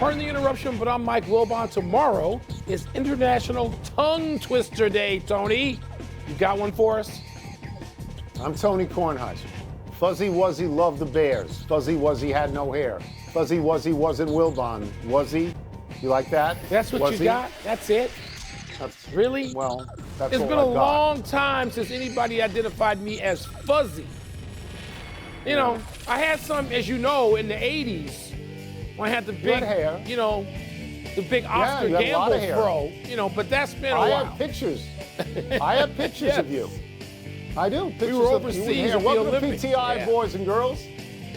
Pardon the interruption, but I'm Mike Wilbon. Tomorrow is International Tongue Twister Day, Tony. You got one for us? I'm Tony Kornheiser. Fuzzy Wuzzy loved the Bears. Fuzzy Wuzzy had no hair. Fuzzy Wuzzy wasn't Wilbon, was he? You like that? That's what you got? That's it? Really? Well, that's It's all been a I've got. long time since anybody identified me as fuzzy. You know, I had some, as you know, in the 80s, when I had the big Red hair. You know, the big Oscar you had a lot Gamble of hair. fro, you know, but that's been a I while. have pictures. I have pictures Yeah. of you. I do. Pictures were of you overseas with hair. at the Welcome Olympics. to PTI, Yeah. boys and girls.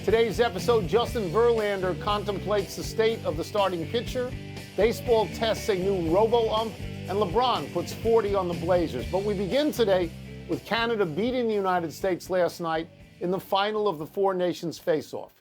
Today's episode, Justin Verlander contemplates the state of the starting pitcher. Baseball tests a new robo-ump, and LeBron puts 40 on the Blazers. But we begin today with Canada beating the United States last night in the final of the Four Nations face-off.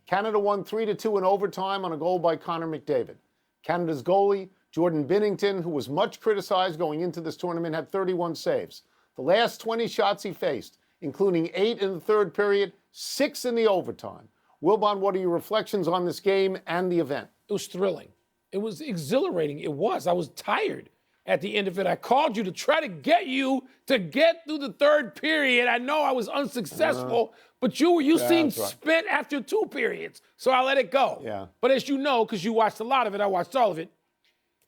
Canada won 3-2 in overtime on a goal by Connor McDavid. Canada's goalie, Jordan Binnington, who was much criticized going into this tournament, had 31 saves. The last 20 shots he faced, including 8 in the third period, 6 in the overtime. Wilbon, what are your reflections on this game and the event? It was thrilling. It was exhilarating. It was. I was tired at the end of it. I called you to try to get you to get through the third period. I know I was unsuccessful, but you seemed that's right. spent after 2 periods, so I let it go. Yeah. But as you know, because you watched a lot of it, I watched all of it.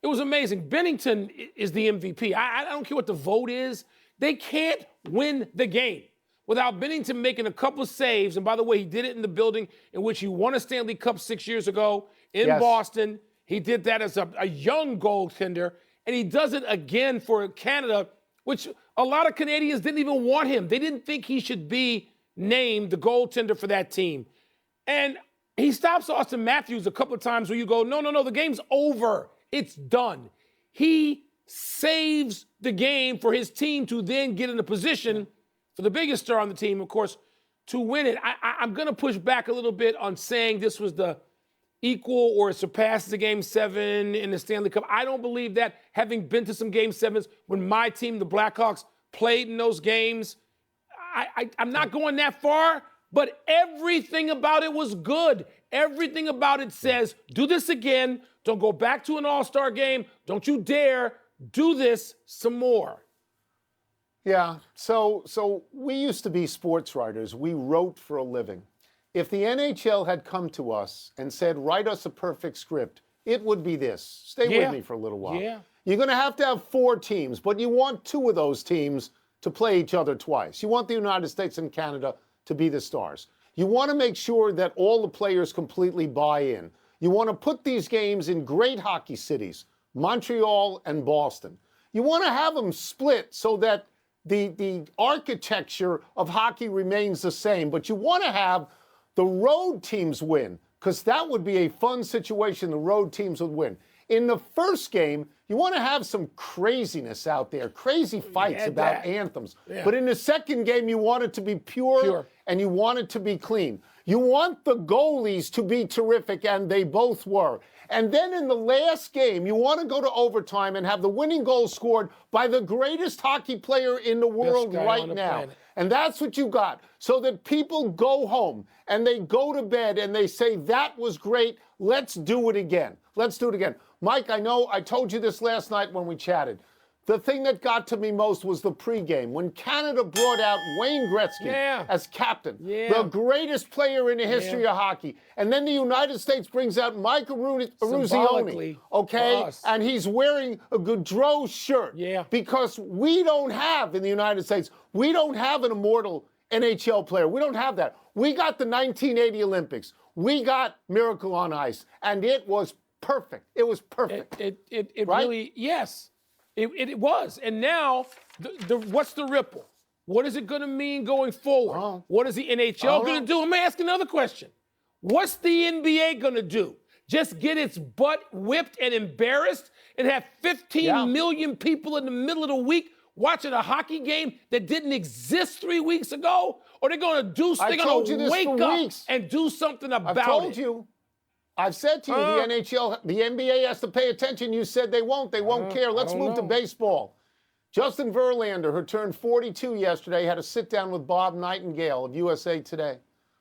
It was amazing. Bennington is the MVP. I don't care what the vote is. They can't win the game without Bennington making a couple of saves. And by the way, he did it in the building in which he won a Stanley Cup 6 years ago in Yes. Boston. He did that as a young goaltender, and he does it again for Canada, which a lot of Canadians didn't even want him. They didn't think he should be named the goaltender for that team. And he stops Austin Matthews a couple of times where you go, no, the game's over. It's done. He saves the game for his team to then get in a position for the biggest star on the team, of course, to win it. I'm going to push back a little bit on saying this was the equal or surpassed the Game 7 in the Stanley Cup. I don't believe that, having been to some Game 7s when my team, the Blackhawks, played in those games. I'm not going that far, but everything about it was good. Everything about it says, do this again. Don't go back to an all-star game. Don't you dare do this some more. Yeah, so we used to be sports writers. We wrote for a living. If the NHL had come to us and said, write us a perfect script, it would be this. Stay with me for a little while. Yeah. You're going to have 4 teams, but you want 2 of those teams to play each other twice. You want the United States and Canada to be the stars. You want to make sure that all the players completely buy in. You want to put these games in great hockey cities, Montreal and Boston. You want to have them split so that the architecture of hockey remains the same, but you want to have the road teams win, because that would be a fun situation. The road teams would win. In the first game, you want to have some craziness out there, crazy fights about anthems. Yeah. But in the second game, you want it to be pure and you want it to be clean. You want the goalies to be terrific, and they both were. And then in the last game, you want to go to overtime and have the winning goal scored by the greatest hockey player in the world right now. Planet. And that's what you got. So that people go home and they go to bed and they say, that was great. Let's do it again. Let's do it again. Mike, I know I told you this last night when we chatted. The thing that got to me most was the pregame. When Canada brought out Wayne Gretzky as captain, the greatest player in the history of hockey. And then the United States brings out Mike Eruzione, okay? And he's wearing a Gaudreau shirt. Because we don't have, in the United States, we don't have an immortal NHL player. We don't have that. We got the 1980 Olympics. We got Miracle on Ice. And it was perfect. It was perfect. It right? really, yes. It was. And now, what's the ripple? What is it going to mean going forward? What is the NHL going to do? I'm going to ask another question. What's the NBA going to do? Just get its butt whipped and embarrassed and have 15 million people in the middle of the week watching a hockey game that didn't exist 3 weeks ago? Or they're going to do, they're going to wake up and do something about it? I've told you. I've said to you, the NHL, the NBA has to pay attention. You said they won't. They won't care. Let's move to baseball. Justin Verlander, who turned 42 yesterday, had a sit-down with Bob Nightingale of USA Today.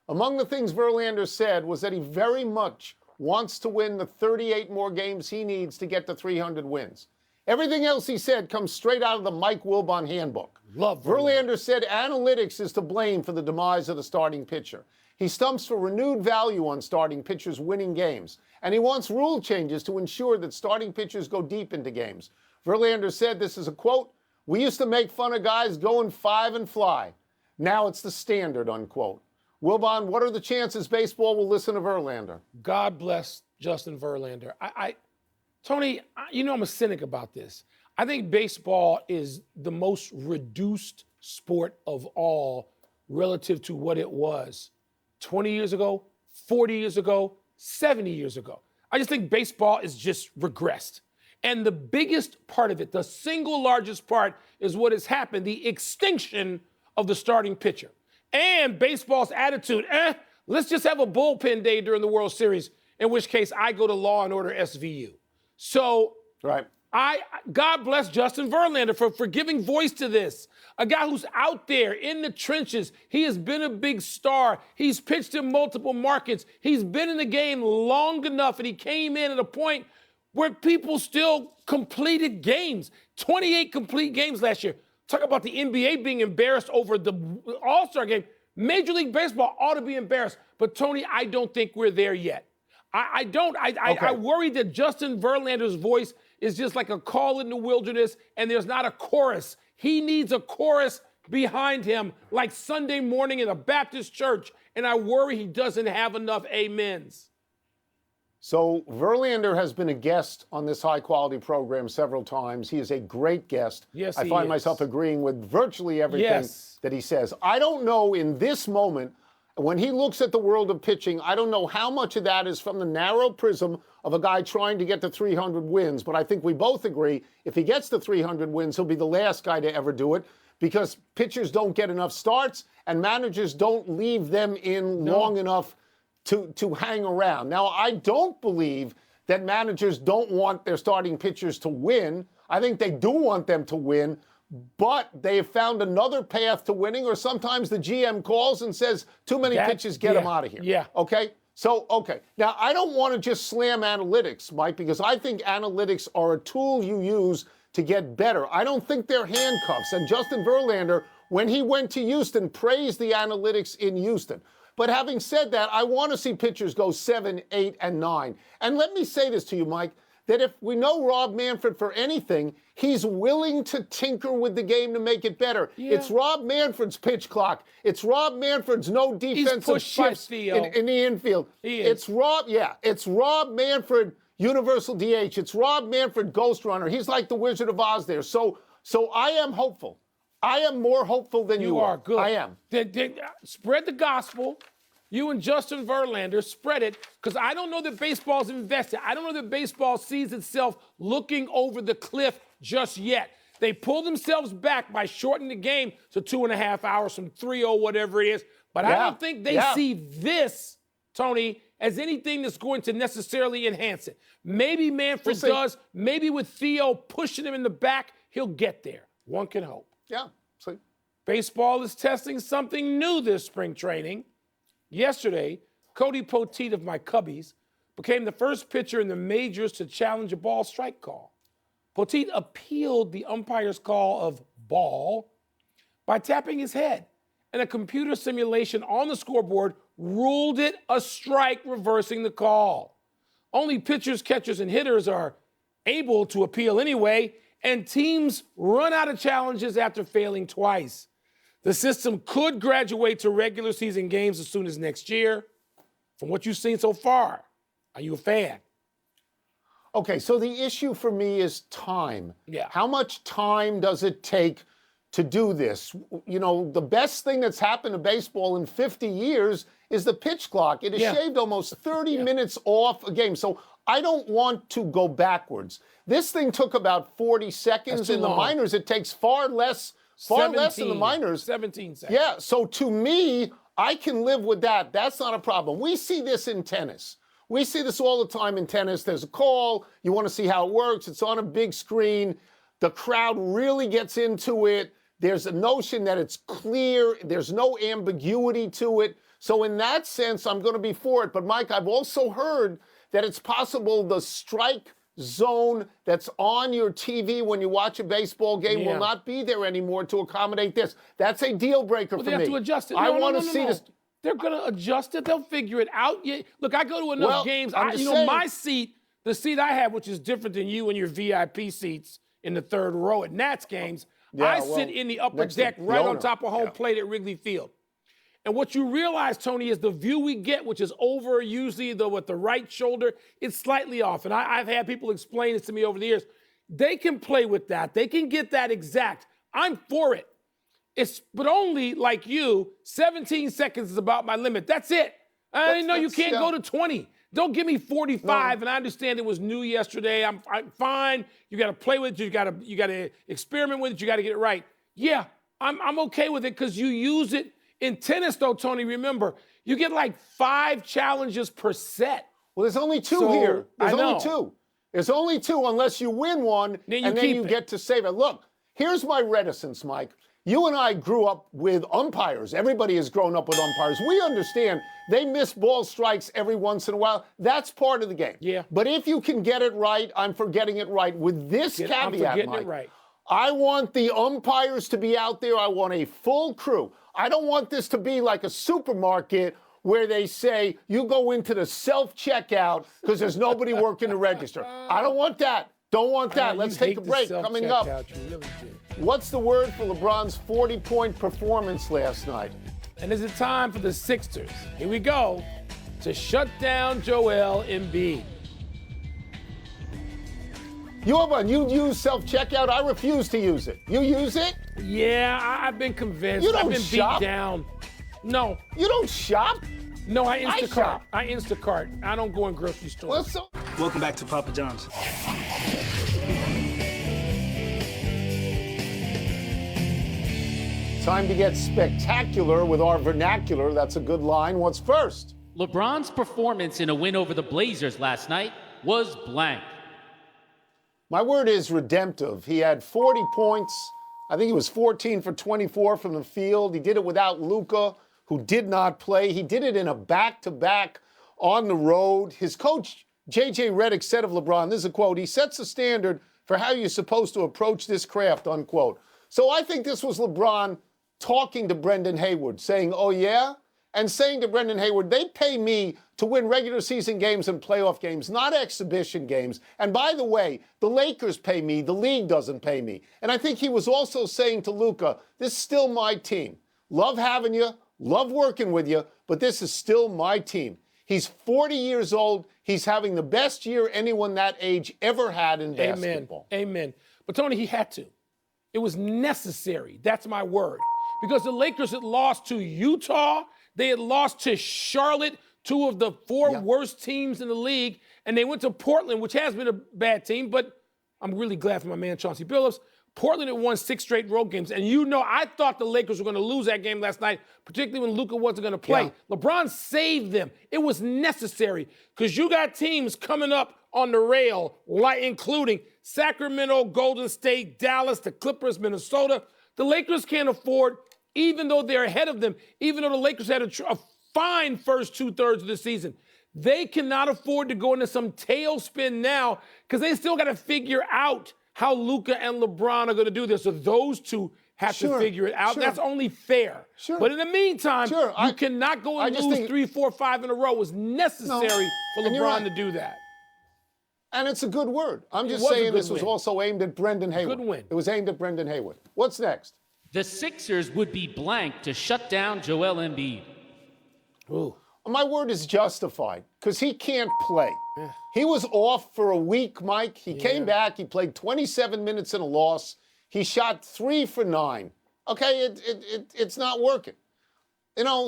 Among the things Verlander said was that he very much wants to win the 38 more games he needs to get to 300 wins. Everything else he said comes straight out of the Mike Wilbon handbook. Love Verlander said analytics is to blame for the demise of the starting pitcher. He stumps for renewed value on starting pitchers winning games, and he wants rule changes to ensure that starting pitchers go deep into games. Verlander said, this is a quote, "We used to make fun of guys going 5 and fly. Now it's the standard," unquote. Wilbon, what are the chances baseball will listen to Verlander? God bless Justin Verlander. Tony, you know I'm a cynic about this. I think baseball is the most reduced sport of all relative to what it was 20 years ago, 40 years ago, 70 years ago. I just think baseball is just regressed. And the biggest part of it, the single largest part, is what has happened, the extinction of the starting pitcher. And baseball's attitude, let's just have a bullpen day during the World Series, in which case I go to Law and Order SVU. So right. God bless Justin Verlander for giving voice to this. A guy who's out there in the trenches. He has been a big star. He's pitched in multiple markets. He's been in the game long enough, and he came in at a point where people still completed games. 28 complete games last year. Talk about the NBA being embarrassed over the All-Star game. Major League Baseball ought to be embarrassed. But, Tony, I don't think we're there yet. I don't. I worry that Justin Verlander's voice is just like a call in the wilderness, and there's not a chorus. He needs a chorus behind him, like Sunday morning in a Baptist church, and I worry he doesn't have enough amens. So Verlander has been a guest on this high-quality program several times. He is a great guest. Yes, I find myself agreeing with virtually everything that he says. I don't know in this moment, when he looks at the world of pitching, I don't know how much of that is from the narrow prism of a guy trying to get to 300 wins. But I think we both agree if he gets to 300 wins, he'll be the last guy to ever do it because pitchers don't get enough starts and managers don't leave them in long enough to hang around. Now, I don't believe that managers don't want their starting pitchers to win. I think they do want them to win. But they have found another path to winning, or sometimes the GM calls and says, too many pitches, get them out of here. Yeah. Okay? So, okay. Now, I don't want to just slam analytics, Mike, because I think analytics are a tool you use to get better. I don't think they're handcuffs. And Justin Verlander, when he went to Houston, praised the analytics in Houston. But having said that, I want to see pitchers go 7, 8, and 9. And let me say this to you, Mike, that if we know Rob Manfred for anything, he's willing to tinker with the game to make it better. Yeah. It's Rob Manfred's pitch clock. It's Rob Manfred's no defensive shifts in the infield. It's Rob Manfred, universal DH. It's Rob Manfred, ghost runner. He's like the Wizard of Oz there. So I am hopeful. I am more hopeful than you are. Good. I am. Spread the gospel. You and Justin Verlander spread it, because I don't know that baseball's invested. I don't know that baseball sees itself looking over the cliff just yet. They pull themselves back by shortening the game to 2.5 hours from 3:00, whatever it is. But I don't think they see this, Tony, as anything that's going to necessarily enhance it. Maybe Manfred does. Maybe with Theo pushing him in the back, he'll get there. One can hope. Yeah. See. Baseball is testing something new this spring training. Yesterday, Cody Poteet of my Cubbies became the first pitcher in the majors to challenge a ball strike call. Poteet appealed the umpire's call of ball by tapping his head, and a computer simulation on the scoreboard ruled it a strike, reversing the call. Only pitchers, catchers, and hitters are able to appeal anyway, and teams run out of challenges after failing twice. The system could graduate to regular season games as soon as next year. From what you've seen so far, are you a fan? Okay, so the issue for me is time. Yeah. How much time does it take to do this? You know, the best thing that's happened to baseball in 50 years is the pitch clock. It has shaved almost 30 minutes off a game. So I don't want to go backwards. This thing took about 40 seconds. In the minors, it takes far less in the minors. 17 seconds. Yeah, so to me, I can live with that. That's not a problem. We see this in tennis. We see this all the time in tennis. There's a call. You want to see how it works. It's on a big screen. The crowd really gets into it. There's a notion that it's clear. There's no ambiguity to it. So in that sense, I'm going to be for it. But Mike, I've also heard that it's possible the strike zone that's on your TV when you watch a baseball game will not be there anymore to accommodate this. That's a deal breaker for me. They have to adjust it. I want to see this. They're going to adjust it. They'll figure it out. Look, I go to enough games. My seat, the seat I have, which is different than you and your VIP seats in the third row at Nats games, I sit in the upper deck right on top of home plate at Wrigley Field. And what you realize, Tony, is the view we get, which is over usually with the right shoulder, it's slightly off. And I've had people explain this to me over the years. They can play with that. They can get that exact. I'm for it. But only, like you, 17 seconds is about my limit. That's it. I didn't know you can't go to 20. Don't give me 45. And I understand it was new yesterday. I'm fine. You got to play with it. You got to experiment with it. You got to get it right. Yeah, I'm okay with it because you use it. In tennis, though, Tony, remember, you get like 5 challenges per set. Well, there's only 2 here. There's only 2. There's only 2 unless you win one, and then you get to save it. Look, here's my reticence, Mike. You and I grew up with umpires. Everybody has grown up with umpires. We understand they miss ball strikes every once in a while. That's part of the game. Yeah. But if you can get it right, I'm for getting it right. With this caveat, Mike, it right. I want the umpires to be out there. I want a full crew. I don't want this to be like a supermarket where they say you go into the self-checkout because there's nobody working the register. I don't want that. Don't want that. Let's take a break. Coming up, what's the word for LeBron's 40-point performance last night? And is it time for the Sixers? Here we go. To shut down Joel Embiid. You use self-checkout? I refuse to use it. You use it? Yeah, I've been convinced. You don't I've been shop? beat down. No. You don't shop? No, I Instacart. shop. I Instacart. I don't go in grocery stores. Welcome back to Papa John's. Time to get spectacular with our vernacular. That's a good line. What's first? LeBron's performance in a win over the Blazers last night was blank. My word is redemptive. He had 40 points. I think he was 14 for 24 from the field. He did it without Luka, who did not play. He did it in a back-to-back on the road. His coach, J.J. Redick, said of LeBron, this is a quote, he sets a standard for how you're supposed to approach this craft, unquote. So I think this was LeBron talking to Brendan Hayward, saying, oh, yeah? And saying to Brendan Hayward, they pay me to win regular season games and playoff games, not exhibition games. And by the way, the Lakers pay me, the league doesn't pay me. And I think he was also saying to Luka, this is still my team. Love having you, love working with you, but this is still my team. He's 40 years old. He's having the best year anyone that age ever had in basketball. Amen. But Tony, he had to. It was necessary. That's my word. Because the Lakers had lost to Utah. They had lost to Charlotte, 2 of the 4 worst teams in the league, and they went to Portland, which has been a bad team, but I'm really glad for my man Chauncey Billups. Portland had won 6 straight road games, and I thought the Lakers were going to lose that game last night, particularly when Luka wasn't going to play. Yeah. LeBron saved them. It was necessary because you got teams coming up on the rail, including Sacramento, Golden State, Dallas, the Clippers, Minnesota. The Lakers can't afford, even though they're ahead of them, even though the Lakers had a fine first 2/3 of the season, they cannot afford to go into some tailspin now because they still got to figure out how Luka and LeBron are going to do this. So those two have to figure it out. That's only fair. But in the meantime, you cannot go and lose 3, 4, 5 in a row. It was necessary for LeBron to do that. And it's a good word. I'm just saying this was also aimed at Brendan Hayward. Good win. It was aimed at Brendan Hayward. What's next? The Sixers would be blank to shut down Joel Embiid. Ooh. My word is justified because he can't play. Yeah. He was off for a week, Mike. He came back. He played 27 minutes in a loss. He shot 3 for 9. Okay, it's not working.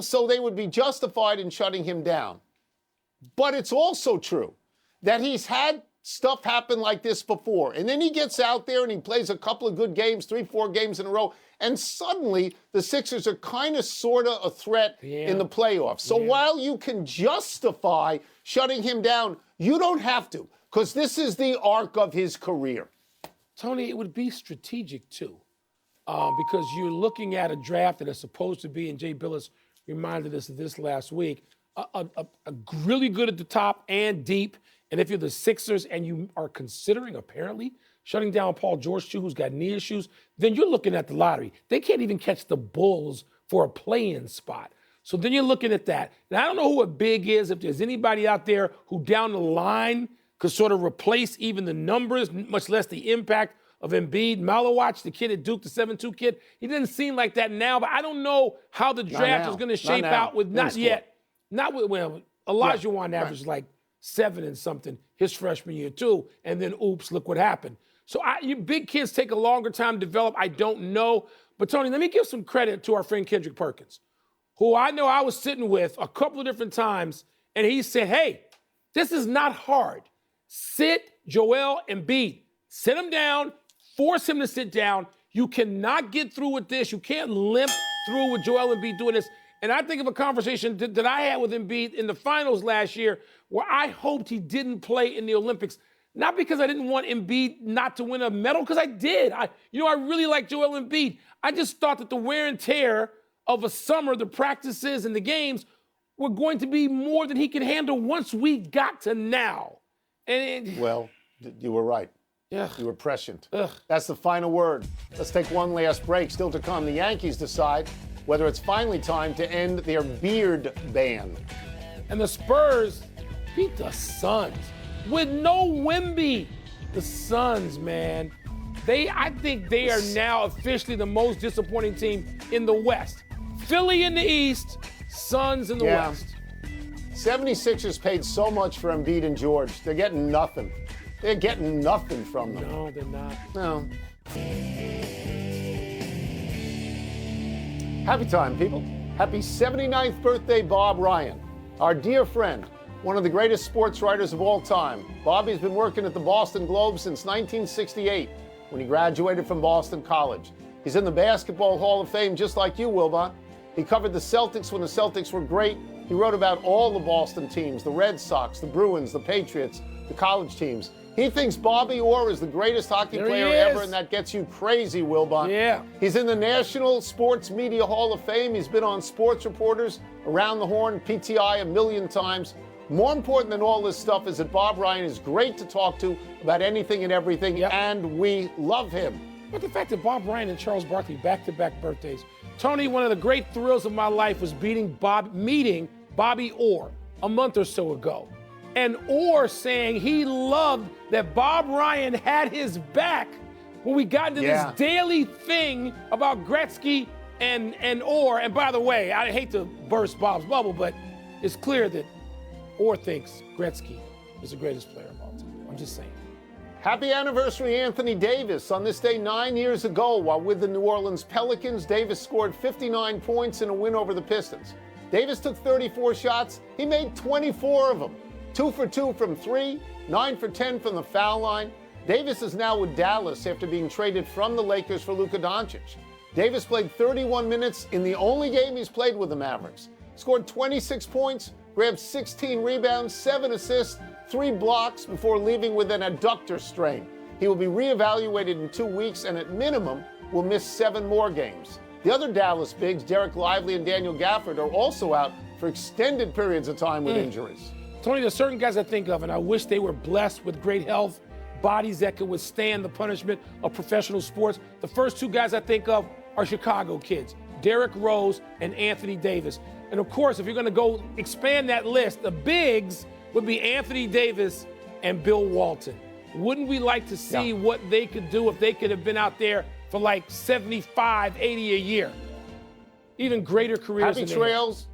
So they would be justified in shutting him down. But it's also true that he's had stuff happen like this before. And then he gets out there and he plays a couple of good games, 3, 4 games in a row. And suddenly the Sixers are kind of sort of a threat in the playoffs. So while you can justify shutting him down, you don't have to, because this is the arc of his career. Tony, it would be strategic too, because you're looking at a draft that is supposed to be, in Jay Billis' reminded us of this last week. A really good at the top and deep. And if you're the Sixers and you are considering, apparently, shutting down Paul George, too, who's got knee issues, then you're looking at the lottery. They can't even catch the Bulls for a play-in spot. So then you're looking at that. And I don't know who a big is, if there's anybody out there who down the line could sort of replace even the numbers, much less the impact of Embiid. Malowich, the kid at Duke, the 7'2" kid, he doesn't seem like that now, but I don't know how the draft is going to shape out with not yet. Not with, well, Olajuwon averaged like 7 and something his freshman year too, and then oops, look what happened. So you big kids take a longer time to develop. I don't know. But Tony, let me give some credit to our friend Kendrick Perkins, who I know I was sitting with a couple of different times, and he said, hey, this is not hard. Sit Joel Embiid. Sit him down, force him to sit down. You cannot get through with this. You can't limp through with Joel Embiid doing this. And I think of a conversation that I had with Embiid in the finals last year where I hoped he didn't play in the Olympics. Not because I didn't want Embiid not to win a medal, because I did. I really like Joel Embiid. I just thought that the wear and tear of a summer, the practices and the games, were going to be more than he could handle once we got to now. Well, you were right. Yeah. You were prescient. That's the final word. Let's take one last break. Still to come, the Yankees decide whether it's finally time to end their beard ban. And the Spurs beat the Suns with no Wemby. The Suns, man. I think they are now officially the most disappointing team in the West. Philly in the East, Suns in the West. 76ers paid so much for Embiid and George. They're getting nothing. They're getting nothing from them. No, they're not. No. Happy time, people. Happy 79th birthday, Bob Ryan. Our dear friend, one of the greatest sports writers of all time. Bobby's been working at the Boston Globe since 1968, when he graduated from Boston College. He's in the Basketball Hall of Fame just like you, Wilbon. He covered the Celtics when the Celtics were great. He wrote about all the Boston teams, the Red Sox, the Bruins, the Patriots, the college teams. He thinks Bobby Orr is the greatest hockey player ever, and that gets you crazy, Wilbon. Yeah. He's in the National Sports Media Hall of Fame. He's been on Sports Reporters, Around the Horn, PTI a million times. More important than all this stuff is that Bob Ryan is great to talk to about anything and everything, and we love him. But the fact that Bob Ryan and Charles Barkley back-to-back birthdays. Tony, one of the great thrills of my life was meeting Bobby Orr a month or so ago. And Orr saying he loved that Bob Ryan had his back when we got into this daily thing about Gretzky and Orr. And by the way, I hate to burst Bob's bubble, but it's clear that Orr thinks Gretzky is the greatest player of all time. I'm just saying. Happy anniversary, Anthony Davis. On this day 9 years ago, while with the New Orleans Pelicans, Davis scored 59 points in a win over the Pistons. Davis took 34 shots. He made 24 of them. 2 for 2 from 3, 9 for 10 from the foul line. Davis is now with Dallas after being traded from the Lakers for Luka Doncic. Davis played 31 minutes in the only game he's played with the Mavericks. Scored 26 points, grabbed 16 rebounds, 7 assists, 3 blocks before leaving with an adductor strain. He will be reevaluated in 2 weeks and at minimum will miss 7 more games. The other Dallas bigs, Derek Lively and Daniel Gafford, are also out for extended periods of time with injuries. Tony, there's certain guys I think of, and I wish they were blessed with great health, bodies that could withstand the punishment of professional sports. The first 2 guys I think of are Chicago kids, Derrick Rose and Anthony Davis. And of course, if you're going to go expand that list, the bigs would be Anthony Davis and Bill Walton. Wouldn't we like to see what they could do if they could have been out there for like 75, 80 a year? Even greater careers. Happy trails.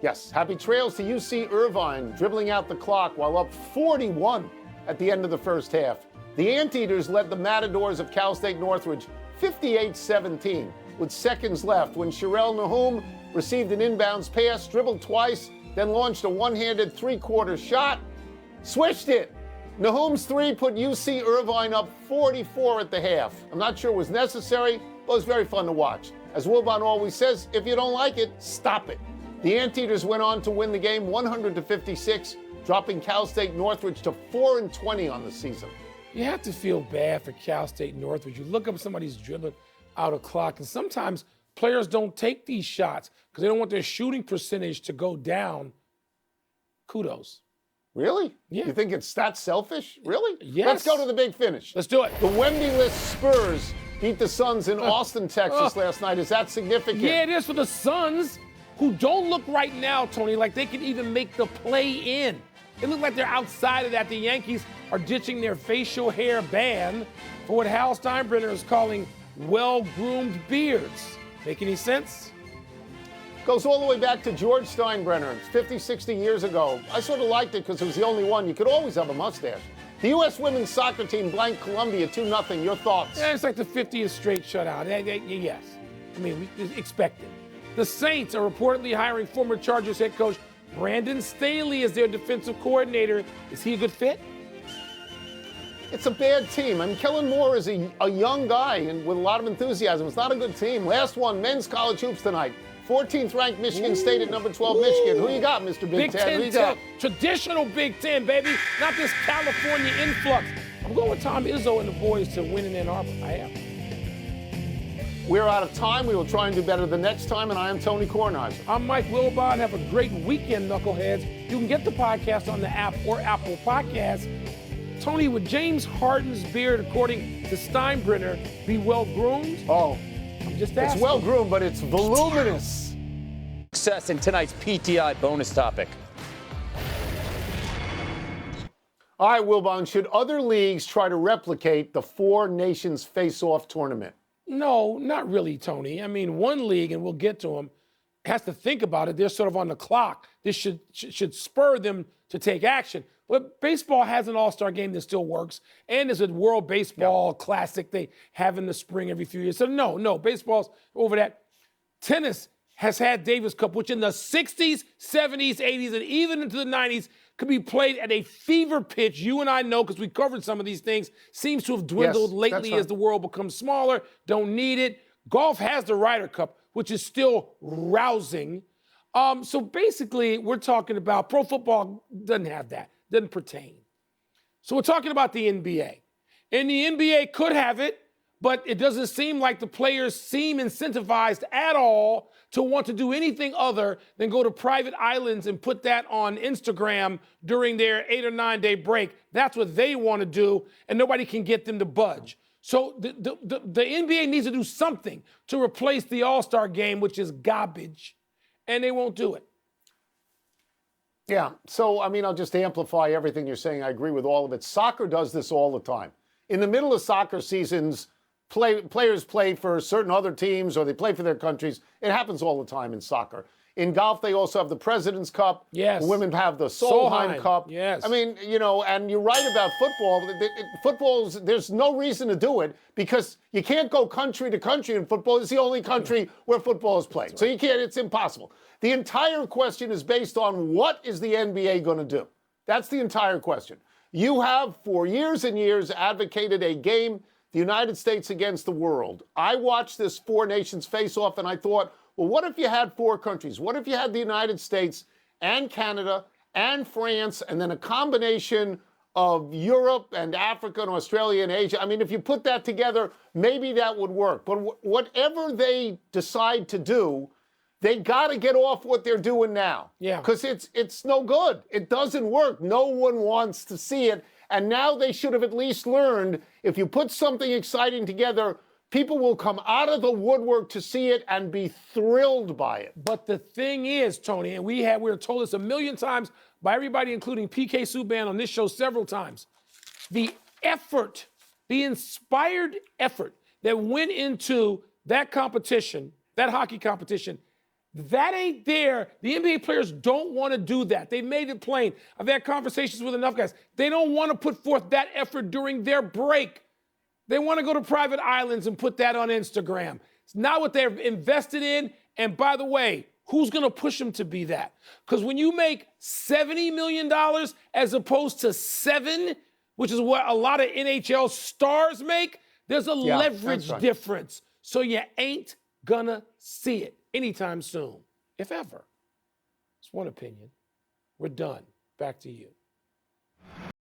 Yes, happy trails to UC Irvine, dribbling out the clock while up 41 at the end of the first half. The Anteaters led the Matadors of Cal State Northridge 58-17 with seconds left when Sherelle Nahum received an inbounds pass, dribbled twice, then launched a one-handed three-quarter shot, swished it. Nahum's 3 put UC Irvine up 44 at the half. I'm not sure it was necessary, but it was very fun to watch. As Wilbon always says, if you don't like it, stop it. The Anteaters went on to win the game 100-56, dropping Cal State Northridge to 4-20 on the season. You have to feel bad for Cal State Northridge. You look up somebody's dribbling out of clock, and sometimes players don't take these shots because they don't want their shooting percentage to go down. Kudos. Really? Yeah. You think it's that selfish? Really? Yes. Let's go to the big finish. Let's do it. The Wemby-less Spurs beat the Suns in Austin, Texas last night. Is that significant? Yeah, it is for the Suns, who don't look right now, Tony, like they can even make the play-in. They look like they're outside of that. The Yankees are ditching their facial hair ban for what Hal Steinbrenner is calling well-groomed beards. Make any sense? Goes all the way back to George Steinbrenner. It's 50, 60 years ago. I sort of liked it because it was the only one. You could always have a mustache. The U.S. women's soccer team blanked Colombia 2-0. Your thoughts? Yeah, it's like the 50th straight shutout. Yes. I mean, we expect it. The Saints are reportedly hiring former Chargers head coach Brandon Staley as their defensive coordinator. Is he a good fit? It's a bad team. I mean, Kellen Moore is a young guy and with a lot of enthusiasm. It's not a good team. Last one, men's college hoops tonight. 14th ranked Michigan State at number 12, Michigan. Who you got, Mr. Big Ten? Who you got? Traditional Big Ten, baby. Not this California influx. I'm going with Tom Izzo and the boys to win in Ann Arbor. I am. We're out of time. We will try and do better the next time, and I am Tony Kornheiser. I'm Mike Wilbon. Have a great weekend, knuckleheads. You can get the podcast on the app or Apple Podcasts. Tony, would James Harden's beard, according to Steinbrenner, be well-groomed? Oh. I'm just asking. It's well-groomed, but it's voluminous. Success in tonight's PTI bonus topic. All right, Wilbon, should other leagues try to replicate the Four Nations Face-Off tournament? No, not really, Tony. I mean, one league, and we'll get to them, has to think about it. They're sort of on the clock. This should spur them to take action. But baseball has an all-star game that still works, and there's a World Baseball Classic they have in the spring every few years. So no, baseball's over that. Tennis has had Davis Cup, which in the 60s, 70s, 80s, and even into the 90s could be played at a fever pitch. You and I know because we covered some of these things. Seems to have dwindled lately as the world becomes smaller. Don't need it. Golf has the Ryder Cup, which is still rousing. So basically, we're talking about pro football doesn't have that. Doesn't pertain. So we're talking about the NBA. And the NBA could have it, but it doesn't seem like the players seem incentivized at all to want to do anything other than go to private islands and put that on Instagram during their 8 or 9 day break. That's what they want to do, and nobody can get them to budge. So the NBA needs to do something to replace the All-Star game, which is garbage, and they won't do it. Yeah, so, I mean, I'll just amplify everything you're saying. I agree with all of it. Soccer does this all the time. In the middle of soccer seasons, players play for certain other teams or they play for their countries. It happens all the time in soccer. In golf, they also have the President's Cup. Yes. The women have the Solheim Cup. Yes. I mean, you know, and you're right about football. There's no reason to do it because you can't go country to country in football. It's the only country where football is played. Right. So you can't, it's impossible. The entire question is based on what is the NBA going to do? That's the entire question. You have, for years and years, advocated a game, the United States against the world. I watched this Four Nations face-off and I thought, well, what if you had four countries? What if you had the United States and Canada and France and then a combination of Europe and Africa and Australia and Asia? I mean, if you put that together, maybe that would work. But whatever they decide to do, they got to get off what they're doing now. Yeah. Because it's no good. It doesn't work. No one wants to see it. And now they should have at least learned if you put something exciting together, people will come out of the woodwork to see it and be thrilled by it. But the thing is, Tony, and we were told this a million times by everybody, including PK Subban on this show several times, the effort, the inspired effort that went into that competition, that hockey competition, that ain't there. The NBA players don't want to do that. They made it plain. I've had conversations with enough guys. They don't want to put forth that effort during their break. They want to go to private islands and put that on Instagram. It's not what they're invested in. And by the way, who's going to push them to be that? Because when you make $70 million as opposed to $7 million, which is what a lot of NHL stars make, there's a leverage difference. So you ain't going to see it anytime soon, if ever. It's one opinion. We're done. Back to you.